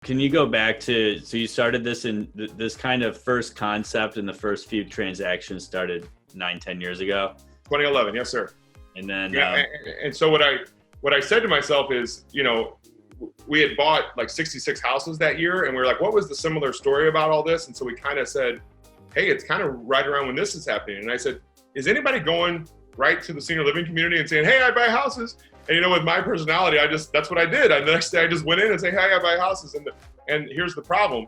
Can you go back to, so you started this in this kind of first concept and the first few transactions started 9-10 years ago? 2011, yes, sir. And then, and so what I said to myself is, we had bought like 66 houses that year, and we were like, what was the similar story about all this? And so we kind of said, hey, it's kind of right around when this is happening. And I said, is anybody going right to the senior living community and saying, hey, I buy houses? And with my personality, that's what I did. The next day I just went in and say, hey, I buy houses. And here's the problem.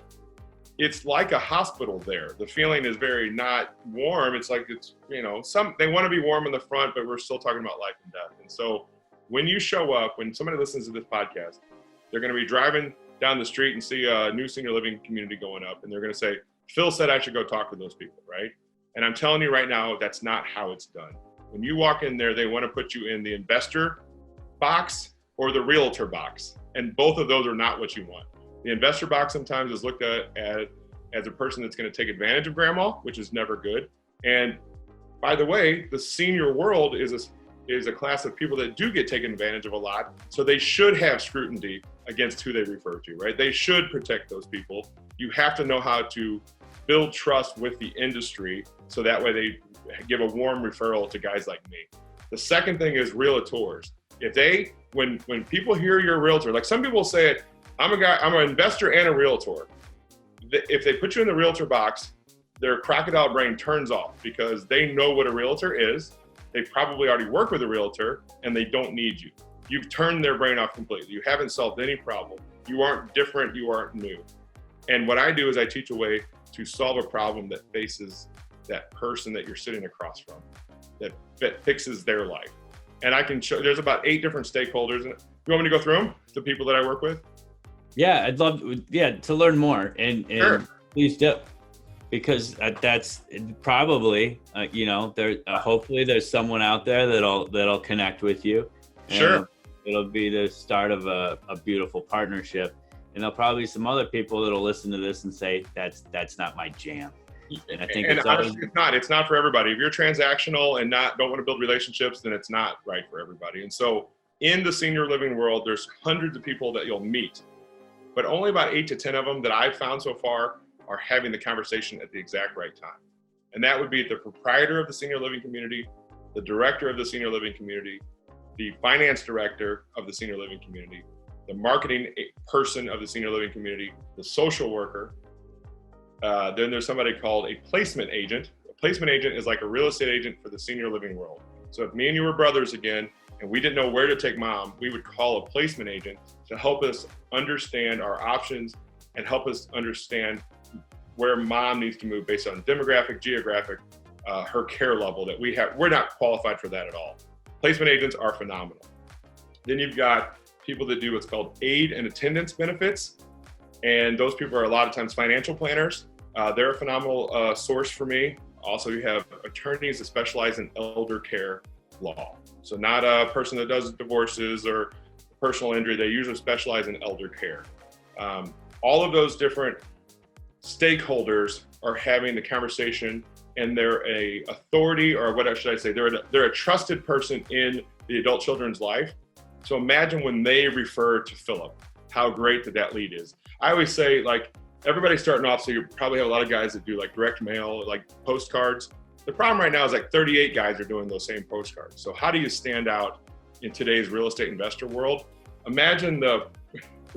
It's like a hospital there. The feeling is very not warm. It's like, they want to be warm in the front, but we're still talking about life and death. And so when you show up, when somebody listens to this podcast, they're going to be driving down the street and see a new senior living community going up. And they're going to say, Phil said I should go talk to those people, right? And I'm telling you right now, that's not how it's done. When you walk in there, they want to put you in the investor box or the realtor box. And both of those are not what you want. The investor box sometimes is looked at as a person that's going to take advantage of grandma, which is never good. And by the way, the senior world is a class of people that do get taken advantage of a lot. So they should have scrutiny against who they refer to, right? They should protect those people. You have to know how to build trust with the industry so that way they give a warm referral to guys like me. The second thing is realtors. When people hear you're a realtor, like some people say, I'm an investor and a realtor. If they put you in the realtor box, their crocodile brain turns off because they know what a realtor is. They probably already work with a realtor and they don't need you. You've turned their brain off completely. You haven't solved any problem. You aren't different, you aren't new. And what I do is I teach a way to solve a problem that faces that person that you're sitting across from, that fixes their life. And I can show, there's about 8 different stakeholders. You want me to go through them, the people that I work with? Yeah, I'd love to learn more. And Sure. Please do. Because that's probably, hopefully there's someone out there that'll connect with you. Sure. It'll be the start of a beautiful partnership. And there'll probably be some other people that'll listen to this and say, that's not my jam. And I think honestly, it's not for everybody. If you're transactional and don't want to build relationships, then it's not right for everybody. And so in the senior living world, there's hundreds of people that you'll meet, but only about 8 to 10 of them that I've found so far are having the conversation at the exact right time. And that would be the proprietor of the senior living community, the director of the senior living community, the finance director of the senior living community, the marketing person of the senior living community, the social worker. Then there's somebody called a placement agent. A placement agent is like a real estate agent for the senior living world. So if me and you were brothers again, and we didn't know where to take mom, we would call a placement agent to help us understand our options and help us understand where mom needs to move based on demographic, geographic, her care level that we have. We're not qualified for that at all. Placement agents are phenomenal. Then you've got people that do what's called aid and attendance benefits. And those people are a lot of times financial planners. They're a phenomenal source for me. Also, you have attorneys that specialize in elder care law. So not a person that does divorces or personal injury. They usually specialize in elder care. All of those different stakeholders are having the conversation, and they're a authority, or what should I say? They're a trusted person in the adult children's life. So imagine when they refer to Philip, how great that lead is. I always say, like, everybody's starting off, so you probably have a lot of guys that do like direct mail, like postcards. The problem right now is like 38 guys are doing those same postcards. So how do you stand out in today's real estate investor world? Imagine the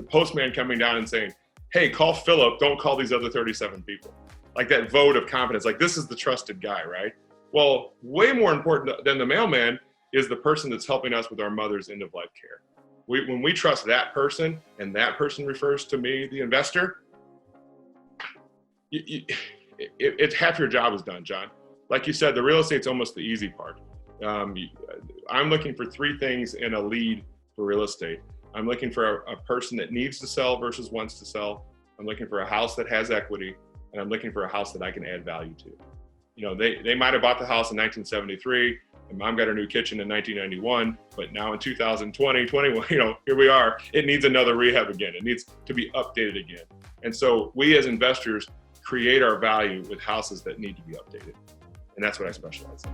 postman coming down and saying, hey, call Philip, don't call these other 37 people. Like that vote of confidence, like this is the trusted guy, right? Well, way more important than the mailman is the person that's helping us with our mother's end of life care. When we trust that person and that person refers to me, the investor, it's half your job is done, John. Like you said, the real estate's almost the easy part. I'm looking for 3 things in a lead for real estate. I'm looking for a person that needs to sell versus wants to sell. I'm looking for a house that has equity, and I'm looking for a house that I can add value to. They might have bought the house in 1973, and mom got her new kitchen in 1991, but now in 2020, 21, here we are. It needs another rehab again. It needs to be updated again. And so we as investors create our value with houses that need to be updated. And that's what I specialize in.